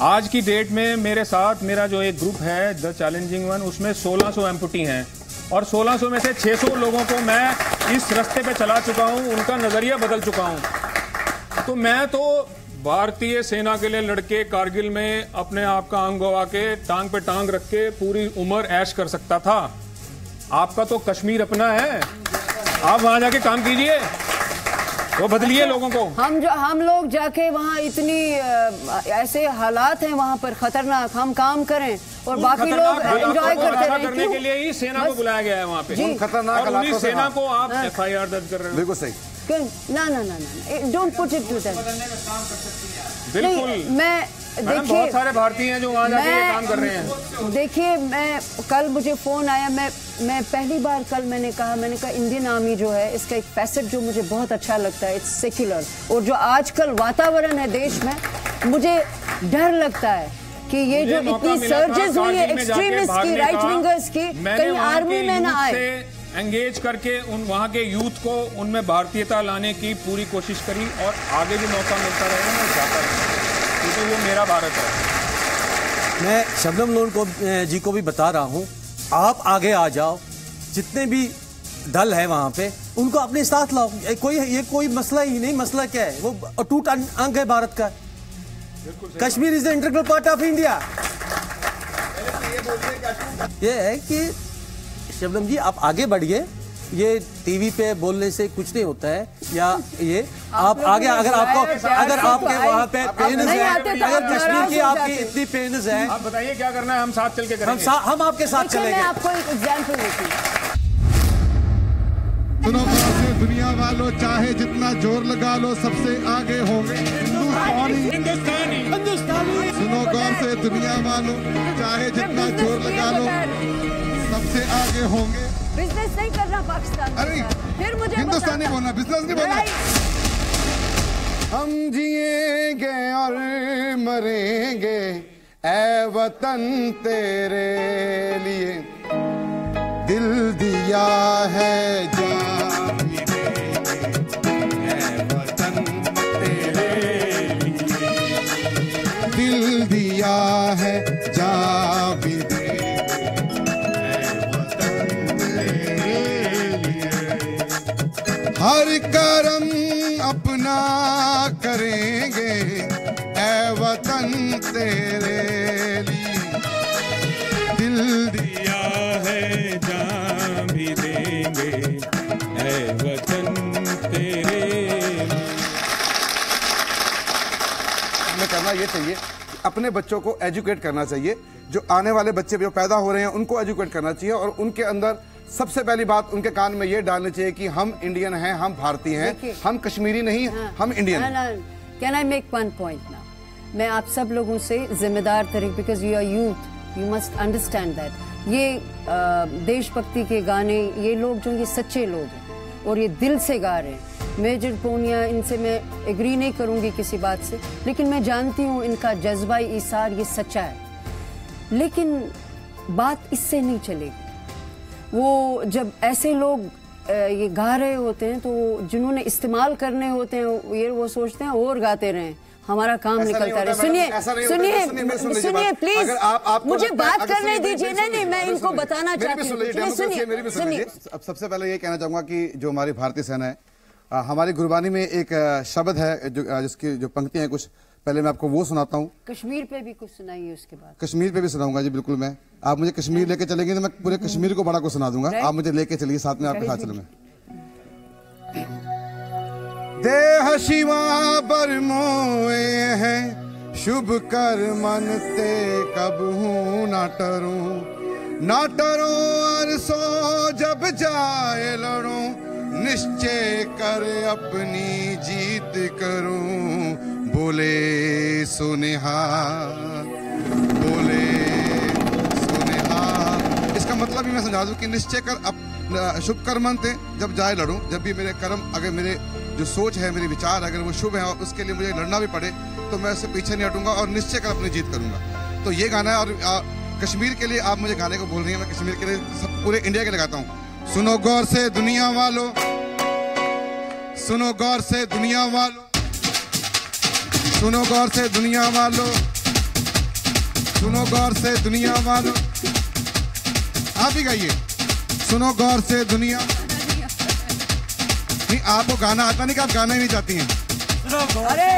आज की डेट में मेरे साथ मेरा जो एक ग्रुप है द चैलेंजिंग वन, उसमें 1600 एम्पुटी हैं और 1600 में से 600 लोगों को मैं इस रास्ते पे चला चुका हूं, उनका नजरिया बदल चुका हूं। तो मैं तो भारतीय सेना के लिए लड़के कारगिल में अपने आप का अंग गवा के टांग पे टांग रख के पूरी उम्र ऐश कर सकता था। आपका तो कश्मीर अपना है, आप वहां जाके काम कीजिए, वो बदलिए लोगों को। हम लोग जाके वहाँ इतनी ऐसे हालात हैं वहाँ पर खतरनाक, हम काम करें और बाकी लोग एंजॉय करते रहें। करने के लिए ही सेना को बुलाया गया है वहाँ पे, खतरनाक हालात सेना को आप FIR दर्ज कर रहे हो। बिल्कुल सही। ना don't put it to that. बिल्कुल, मैं देखिए बहुत सारे भारतीय हैं जो वहाँ जाके ये काम कर रहे हैं। देखिए मैं कल मुझे फोन आया, मैं पहली बार कल मैंने कहा इंडियन आर्मी जो है इसका एक फैसेट जो मुझे बहुत अच्छा लगता है, इट्स सेक्युलर। और जो आजकल वातावरण है देश में, मुझे डर लगता है कि ये जो इतनी सर्जेस हुई है एक्सट्रीमिस्ट की, राइट विंगर्स की, कहीं आर्मी में ना आए। एंगेज करके वहाँ के यूथ को उनमें भारतीयता लाने की पूरी कोशिश करी और आगे भी मौका मिलता रहेगा मैं चाहता हूँ, क्योंकि वो मेरा भारत है। मैं शबनम लोन जी को भी बता रहा हूँ, आप आगे आ जाओ, जितने भी दल है वहाँ पे उनको अपने साथ लाओ। ये कोई मसला ही नहीं। मसला क्या है? वो अटूट अंग है भारत का। Kashmir is the integral part of India. ये है कि शबनम जी आप आगे बढ़िए, ये टीवी पे बोलने से कुछ नहीं होता है। या ये आप आगे अगर आपके वहाँ पे पेनिस है, अगर कश्मीर की आपकी इतनी पेनिस है, आप बताइए क्या करना है, हम साथ चल के करेंगे। हम आपके साथ चलेंगे। मैं आपको एक एग्जांपल देती हूँ। सुनो से दुनिया वालों, चाहे जितना जोर लगा लो सबसे आगे होंगे हिंदुस्तानी। सुनो गौर से दुनिया वालों, चाहे जितना जोर लगा लो सबसे आगे होंगे। बिजनेस नहीं करना पाकिस्तान। अरे फिर मुझे हिंदुस्तानी बोलना, बिजनेस नहीं बोलना। हम जिएंगे और मरेंगे ऐ वतन तेरे लिए, दिल दिया है जान भी देंगे ऐ वतन तेरे लिए, दिल दिया है जान भी देंगे ऐ वतन तेरे लिए। हर करम अपना ना करेंगे ऐ वतन तेरे लिए। दिल दिया है जान भी देंगे ऐ वतन तेरे। हमें करना ये चाहिए, अपने बच्चों को एजुकेट करना चाहिए। जो आने वाले बच्चे जो पैदा हो रहे हैं उनको एजुकेट करना चाहिए, और उनके अंदर सबसे पहली बात उनके कान में ये डालनी चाहिए कि हम इंडियन हैं, हम भारतीय हैं, हम कश्मीरी नहीं, हम इंडियन हैं। Can I make one point now? मैं आप सब लोगों से जिम्मेदार तरीके, because you are youth, you must understand that. ये देशभक्ति के गाने, ये लोग जो ये सच्चे लोग हैं और ये दिल से गा रहे हैं। मेजर पूनिया, इनसे मैं एग्री नहीं करूंगी किसी बात से, लेकिन मैं जानती हूँ इनका जज्बा ईसार ये सच्चा है। लेकिन बात इससे नहीं चलेगी। वो जब ऐसे लोग ये गा रहे होते हैं तो जिन्होंने इस्तेमाल करने होते हैं ये वो सोचते हैं और गाते रहें, हमारा काम निकलता रहे। सुनिए प्लीज, मुझे बात करने दीजिए। नहीं, मैं इनको बताना चाहती हूँ। सुनिए। अब सबसे पहले ये कहना चाहूंगा कि जो हमारी भारतीय सेना है, हमारी गुरबानी में एक शब्द है जिसकी जो पंक्तियां हैं कुछ, पहले मैं आपको वो सुनाता हूँ। कश्मीर पे भी कुछ सुनाइए, उसके बाद कश्मीर पे भी सुनाऊंगा जी, बिल्कुल। मैं आप मुझे कश्मीर लेके चलेंगे तो मैं पूरे कश्मीर को बड़ा को सुना दूंगा। आप मुझे लेके चलिए, साथ में आपके साथ चलूंगा। देह शिवा बरमोए हैं शुभ कर मनते कब हूँ ना टरो अरसो जब जाए लड़ो निश्चय कर अपनी जीत करूं। बोले सुनेहा, बोले सुनेहा। इसका मतलब भी मैं समझा दूं कि निश्चय कर शुभ कर्म थे जब जाए लड़ूं। जब भी मेरे कर्म, अगर मेरे जो सोच है, मेरे विचार अगर वो शुभ है और उसके लिए मुझे लड़ना भी पड़े तो मैं उससे पीछे नहीं हटूंगा और निश्चय कर अपनी जीत करूंगा। तो ये गाना है। और कश्मीर के लिए आप मुझे गाने को बोल रही हैं, मैं कश्मीर के लिए सब पूरे इंडिया के लिए गाता हूँ। सुनो गौर से दुनिया वालों, सुनो गौर से दुनिया वालों, सुनो गौर से दुनिया वालों, सुनो गौर से दुनिया वालों। आप ही गाइए। सुनो गौर से दुनिया। नहीं, आपको गाना आता नहीं कि आप गाना ही नहीं चाहती हैं।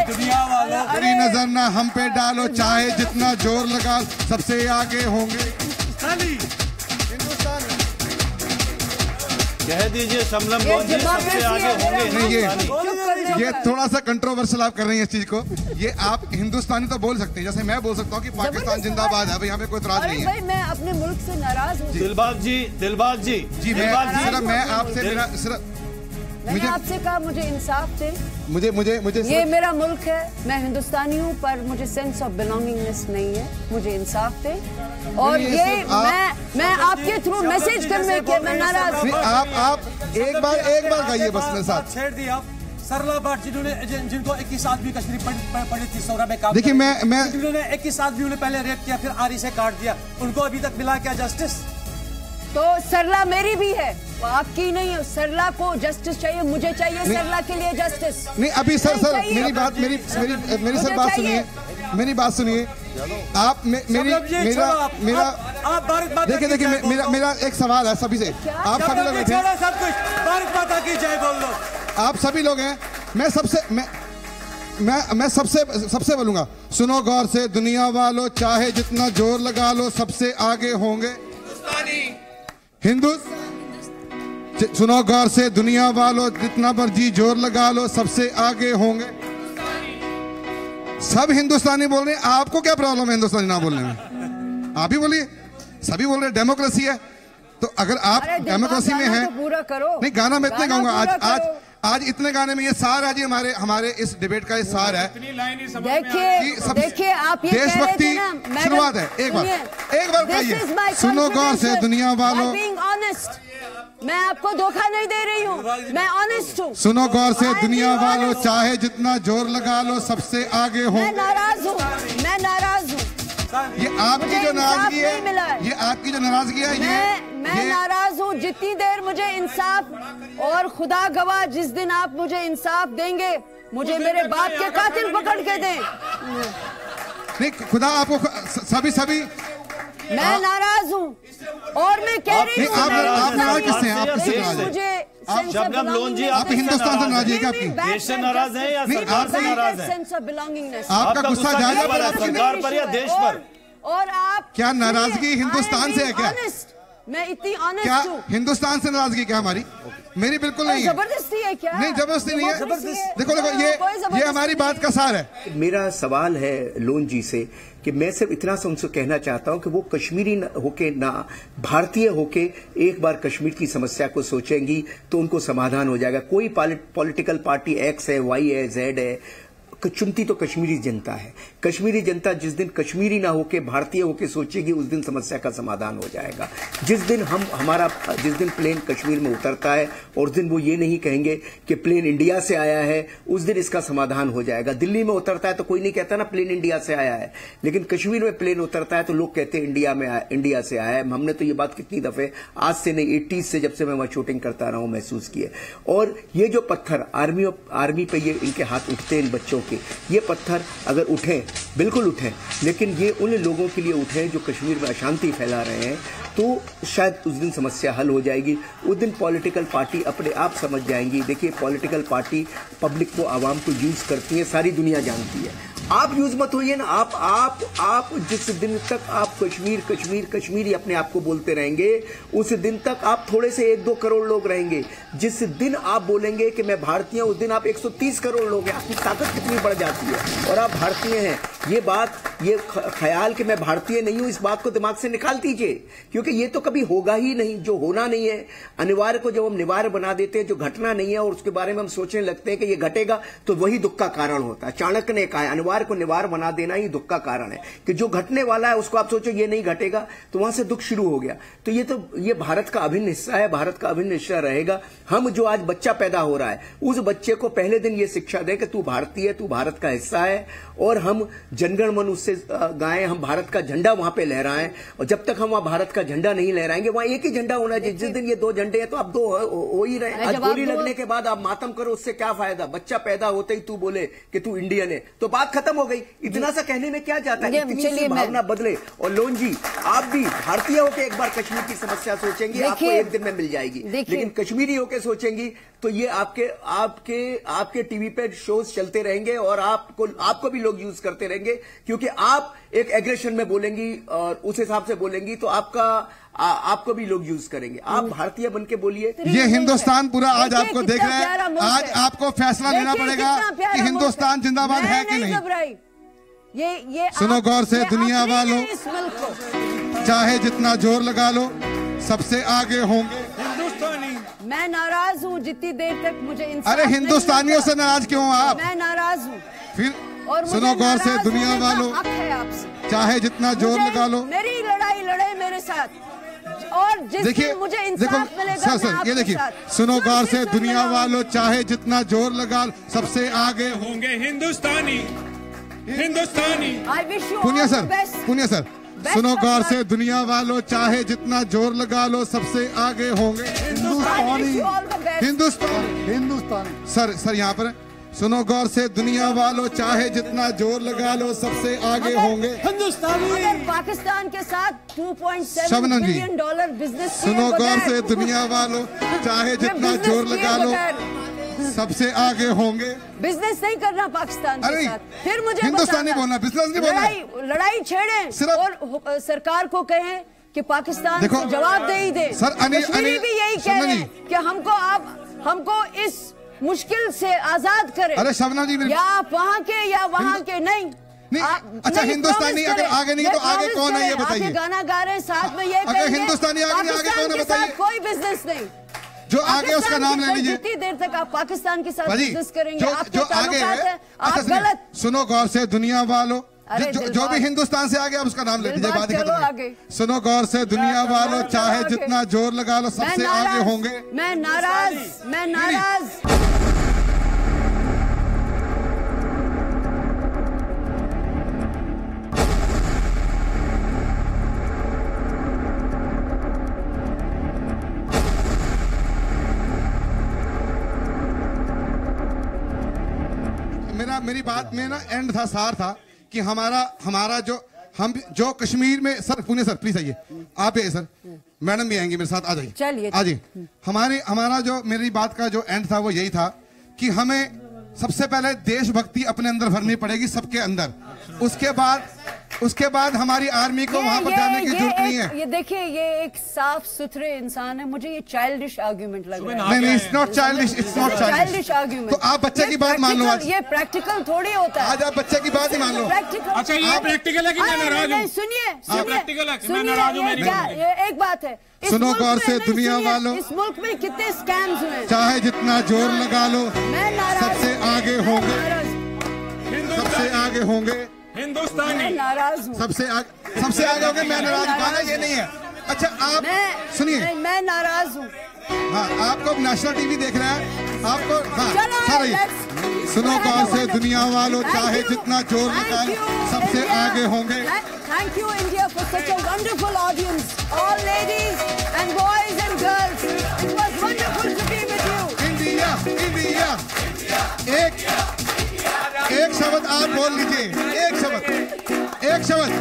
दुनिया वालों, तेरी नजर ना हम पे डालो, चाहे जितना जोर लगा सबसे आगे होंगे। कह दीजिए शमलम जी सबसे आगे होंगे। नहीं, ये थोड़ा सा कंट्रोवर्शियल आप कर रही हैं इस चीज को। ये आप हिंदुस्तानी तो बोल सकते हैं, जैसे मैं बोल सकता हूँ कि पाकिस्तान जिंदाबाद है, यहाँ पे कोई इतराज नहीं है। मैं अपने मुल्क से नाराज हूँ। दिलबाग जी मैं आपसे मैंने आपसे कहा मुझे इंसाफ दे। मुझे ये मेरा मुल्क है, मैं हिंदुस्तानी हूँ, पर मुझे सेंस ऑफ बिलोंगिंगनेस नहीं है। मुझे इंसाफ दे। और ये मैं आपके थ्रू मैसेज करने के मैं नाराज हूँ। आप एक बार गाइए बस मेरे साथ। छेड़ दिया सरला भट्ट जिनको 21 आदमी कश्मीरी पड़ी थी सौरा में काम। देखिए मैं जिन्होंने 21 आदमी उन्हें पहले रेप किया, फिर आरी से काट दिया, उनको अभी तक मिला क्या जस्टिस? तो सरला मेरी भी है, वो आपकी नहीं है। सरला को जस्टिस चाहिए, मुझे चाहिए सरला के लिए जस्टिस। नहीं, अभी सर मेरी बात सर बात सुनिए, मेरी बात सुनिए। आप मेरा देखिए मेरा एक सवाल है सभी से। आप सभी लोग बैठे, भारत माता की जय बोल लो। आप सभी लोग हैं। मैं सबसे बोलूंगा, सुनो गौर से दुनिया वालों, चाहे जितना जोर लगा लो सबसे आगे होंगे सुनो गौर से दुनिया वालों, जितना मर्जी जोर लगा लो सबसे आगे होंगे। सब हिंदुस्तानी बोल रहे हैं, आपको क्या प्रॉब्लम है हिंदुस्तानी ना बोलने में? आप ही बोलिए, सभी बोल रहे डेमोक्रेसी है। तो अगर आप डेमोक्रेसी में हैं, पूरा करो। नहीं, गाना मैं इतने गाऊंगा। आज इतने गाने में ये सार है जी, हमारे इस डिबेट का ये सार है। देखिए आप ये देशभक्ति शुरुआत है। एक बार कहिए, सुनो गौर से दुनिया वालों, मैं आपको धोखा नहीं दे रही हूँ, मैं ऑनेस्ट हूँ। सुनो गौर से दुनिया वालों, चाहे जितना जोर लगा लो सबसे आगे हो। मैं नाराज हूँ। ये आपकी जो नाराजगी है, ये आपकी जो नाराजगी है, मैं नाराज हूँ। जितनी देर मुझे इंसाफ, और खुदा गवाह जिस दिन आप मुझे इंसाफ देंगे, मुझे मेरे बाप के कातिल पकड़ के दें। नहीं, खुदा आपको सभी मैं नाराज हूँ और मैं कह रही हूँ आप किससे हैं? मुझे आप शबनम लोन जी, आप हिंदुस्तान से नाराज है क्या? आपकी देश से नाराज है या सरकार से नाराज है? आपका गुस्सा जायजा पर सरकार पर या देश पर? और आप क्या नाराजगी हिंदुस्तान से है क्या? मैं इतनी ऑनेस्ट क्या हूँ। हिंदुस्तान से नाराजगी क्या हमारी? मेरी बिल्कुल नहीं है। जबरदस्ती है क्या? नहीं, जबरदस्ती नहीं है। देखो ये हमारी बात का सार है। मेरा सवाल है लोन जी से कि मैं सिर्फ इतना सा उनसे कहना चाहता हूं कि वो कश्मीरी होके ना भारतीय होके एक बार कश्मीर की समस्या को सोचेंगी तो उनको समाधान हो जाएगा। कोई पॉलिटिकल पार्टी एक्स है, वाई है, जेड है, चुनती तो कश्मीरी जनता है। कश्मीरी जनता जिस दिन कश्मीरी ना होके भारतीय होके सोचेगी उस दिन समस्या का समाधान हो जाएगा। जिस दिन प्लेन कश्मीर में उतरता है और उस दिन वो ये नहीं कहेंगे कि प्लेन इंडिया से आया है, उस दिन इसका समाधान हो जाएगा। दिल्ली में उतरता है तो कोई नहीं कहता ना प्लेन इंडिया से आया है, लेकिन कश्मीर में प्लेन उतरता है तो लोग कहते हैं इंडिया से आया है। हमने तो ये बात कितनी दफे आज से नहीं 80s से जब से मैं वहां शूटिंग करता रहा हूं महसूस किए। और ये जो पत्थर आर्मी पे ये इनके हाथ उठते हैं इन बच्चों, ये पत्थर अगर उठें, बिल्कुल उठें, लेकिन ये उन लोगों के लिए उठें जो कश्मीर में अशांति फैला रहे हैं, तो शायद उस दिन समस्या हल हो जाएगी। उस दिन पॉलिटिकल पार्टी अपने आप समझ जाएंगी। देखिए पॉलिटिकल पार्टी पब्लिक को, आवाम को यूज करती है, सारी दुनिया जानती है। आप यूज मत होइए ना। आप जिस दिन तक आप कश्मीरी अपने आप को बोलते रहेंगे, उस दिन तक आप थोड़े से 1-2 करोड़ लोग रहेंगे। जिस दिन आप बोलेंगे कि मैं भारतीय हूं, उस दिन आप 130 करोड़ लोग हैं। आपकी ताकत कितनी बढ़ जाती है। और आप भारतीय हैं, ये ख्याल कि मैं भारतीय नहीं हूं, इस बात को दिमाग से निकाल दीजिए, क्योंकि ये तो कभी होगा ही नहीं। जो होना नहीं है, अनिवार्य को जब हम निवार्य बना देते हैं, जो घटना नहीं है और उसके बारे में हम सोचने लगते हैं कि ये घटेगा, तो वही दुख का कारण होता है। चाणक्य ने कहा अनिवार्य को निवार बना देना ही दुख का कारण है, कि जो घटने वाला है उसको आप सोचो ये नहीं घटेगा, तो वहां से दुख शुरू हो गया। तो ये भारत का अभिन्न हिस्सा है, भारत का अभिन्न हिस्सा रहेगा। हम जो आज बच्चा पैदा हो रहा है, उस बच्चे को पहले दिन ये शिक्षा दें कि तू भारतीय है, तू भारत का हिस्सा है, और हम जनगण मन उससे गाएं, हम भारत का झंडा वहां पे लहराएं। और जब तक हम वहां भारत का झंडा नहीं लहराएंगे, वहां एक ही झंडा होना चाहिए। जिस दिन ये 2 झंडे हैं तो आप 2 हो ही रहे। आज गोली लगने के बाद आप मातम करो, उससे क्या फायदा? बच्चा पैदा होते ही तू बोले कि तू इंडियन है, तो बात खत्म हो गई। इतना सा कहने में क्या जाता है? इतनी सी भावना बदले। और लोन जी, आप भी भारतीय होकर एक बार कश्मीर की समस्या सोचेंगे, आपको एक दिन में मिल जाएगी। लेकिन कश्मीरी होकर सोचेंगी तो ये आपके टीवी पे शोज चलते रहेंगे और आपको भी लोग यूज करते रहेंगे, क्योंकि आप एक एग्रेशन में बोलेंगी और उस हिसाब से बोलेंगी तो आपको भी लोग यूज करेंगे। आप भारतीय बन के बोलिए। ये हिंदुस्तान पूरा आज आपको देख रहा है। आज आपको फैसला लेना पड़ेगा कि हिंदुस्तान जिंदाबाद है कि नहीं। ये सुनो गौर से दुनिया वालों, चाहे जितना जोर लगा लो, सबसे आगे होंगे हिंदुस्तानी। मैं नाराज हूँ जितनी देर तक मुझे इंसाफ। अरे हिंदुस्तानियों से नाराज क्यों आप? मैं नाराज हूँ। फिर सुनो गौर से दुनिया वालों, चाहे जितना जोर लगा लो, मेरी लड़ाई लड़े मेरे साथ, और जिस दिन मुझे इंसाफ मिलेगा सर ये देखिए, सुनो गौर से दुनिया वालों, चाहे जितना जोर लगा लो, सबसे आगे होंगे हिंदुस्तानी। पुनिया सर सुनो गौर से दुनिया वालों, चाहे जितना जोर लगा लो, सबसे आगे होंगे हिंदुस्तानी। सर यहाँ पर सुनो गौर से दुनिया वालों, चाहे जितना जोर लगा लो, सबसे आगे होंगे हिंदुस्तानी। अगर पाकिस्तान के साथ $2.7 बिलियन बिजनेस, सुनो गौर से दुनिया वालों, चाहे जितना जोर लगा लो, सबसे आगे होंगे। बिजनेस नहीं करना पाकिस्तान के साथ, फिर मुझे हिंदुस्तानी बोलना, बिजनेस नहीं बोलना। लड़ाई छेड़ें और सरकार को कहें कि पाकिस्तान को जवाबदेही दे। कश्मीरी भी यही कह रहे हैं कि हमको इस मुश्किल से आजाद करें। अरे शबनम जी, या आप वहाँ के या वहाँ के नहीं। अच्छा हिंदुस्तानी अगर आगे नहीं तो आगे कौन है ये बताइए। गाना गा रहे हैं साथ में, ये अगर हिंदुस्तानी आगे कौन है बताइए। कोई बिजनेस नहीं, जो आगे उसका नाम ले लीजिए। जितनी देर तक आप पाकिस्तान के साथ बिजनेस करेंगे, जो आगे है, आप गलत। सुनो गौर से दुनिया वालों, जो भी हिंदुस्तान से आगे आप उसका नाम ले लीजिए, बात खत्म। सुनो गौर से दुनिया वालों, चाहे जितना जोर लगा लो, सबसे आगे होंगे। मैं नाराज। मेरी बात में ना एंड था, सार था कि हमारा जो कश्मीर में, सर पुणे सर प्लीज आइए, आप आइए सर। मैडम भी आएंगी मेरे साथ, आ जाइए। चलिए आ जाइए। हमारा जो मेरी बात का जो एंड था वो यही था कि हमें सबसे पहले देशभक्ति अपने अंदर भरनी पड़ेगी, सबके अंदर। उसके बाद हमारी आर्मी को वहां पर जाने की जरूरत नहीं है। ये देखिए, ये एक साफ सुथरे इंसान है, मुझे ये चाइल्डिश आर्ग्यूमेंट लग रहा है। नहीं, it's not childish, it's not childish argument. तो आप बच्चे की बात मान लो आज। ये प्रैक्टिकल थोड़ी होता है। आज आप बच्चे की बात ही मान लो। अच्छा, ये प्रैक्टिकल है कि मैं नाराज हूँ? सुनिए, प्रैक्टिकल है कि मैं नाराज हूँ? एक बात है, सुनो गौर से दुनिया वालों, इस मुल्क में कितने स्कैम्स हुए, चाहे जितना जोर लगा लो, सबसे आगे होंगे, सबसे आगे होंगे हिंदुस्तानी। नाराज हूँ, सबसे आगे होंगे। मैं नाराज गाना ये नहीं है। अच्छा, आप सुनिए, मैं नाराज हूँ। हाँ, आपको नेशनल टीवी देख रहा है आपको। हाँ, सुनो गौर से दुनिया वालों, चाहे जितना जोर लगा लो, सबसे आगे होंगे। Thank you, India, for such a wonderful audience. All ladies and boys and girls. It was wonderful to be with you. India, India. एक शब्द आप बोल लीजिए, एक शब्द।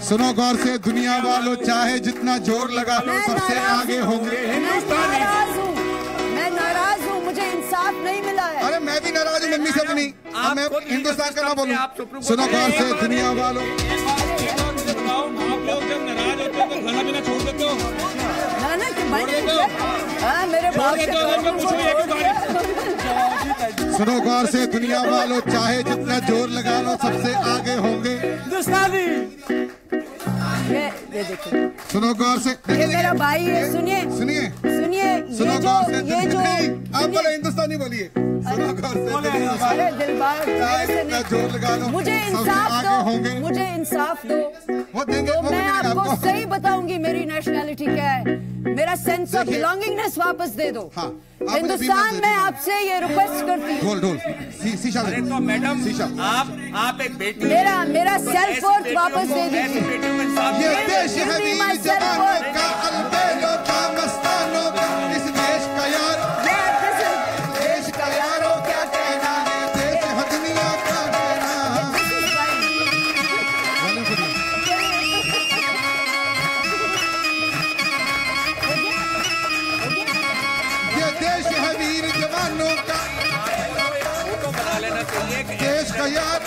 सुनो गौर से दुनिया वालों, चाहे जितना जोर लगा लो, सबसे आगे होंगे। मैं नाराज हूँ, मुझे इंसाफ नहीं मिला है। अरे मैं भी नाराज हूँ मम्मी से अपनी। मैं हिंदुस्तान का ना बोलूं। सुनो गौर से दुनिया वालों, आप लोग जब नाराज होते हो तो खाना पीना छोड़ देते हो? मेरे सुनो गौर से दुनिया वालों, चाहे जितना जोर लगा लो, सबसे आगे होंगे। ये देखिए, सुनो गौर से, ये मेरा भाई है। सुनिए, सुनो गौर से, आप बोले हिंदुस्तानी बोलिए। सुनो गौर से दिलबाग, जोर लगा लो, मुझे इंसाफ दो, मुझे इंसाफ दो। तो मैं आपको सही बताऊंगी मेरी नेशनैलिटी क्या है। मेरा सेंस ऑफ बिलोंगिंगनेस वापस दे दो। हिंदुस्तान में आपसे ये रिक्वेस्ट करती हूँ। ढोल शीशा दे दो मैडम, शीशा। आप एक बेटी, मेरा सेल्फ वर्थ वापस दे दीजिए। ये देश है वीर जवानों का, अलबेलों का, मस्तानों का, इस देश का यार, देश का यारों क्या कहना है, देश है दुनिया का कहना। ये देश है वीर जवानों का, देश का यार,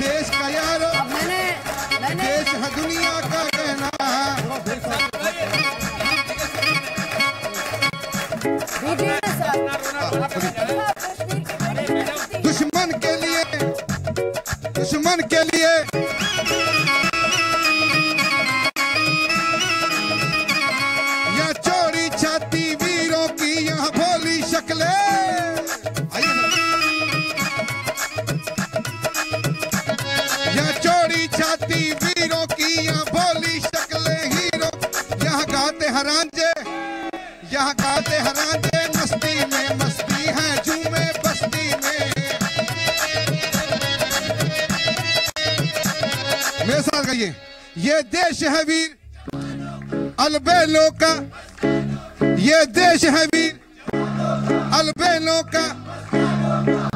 देश का यारो, देश है दुनिया का कहना। दुश्मन के लिए या चोरी छाती वीरों की यहाँ भोली शक्लें, या चोरी छाती वीरों की यहाँ भोली शक्लें हीरो, यहाँ गाते हरांजे, यहाँ गाते हरांजे, मस्ती में मस्ती है झूमे बस्ती में। मेरे साथ कहिए, ये देश है वीर अलबेलों का, ये देश है वीर अलबेलों का,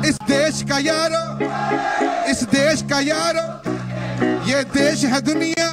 इस देश का यारो, इस देश का यारो, ये देश है दुनिया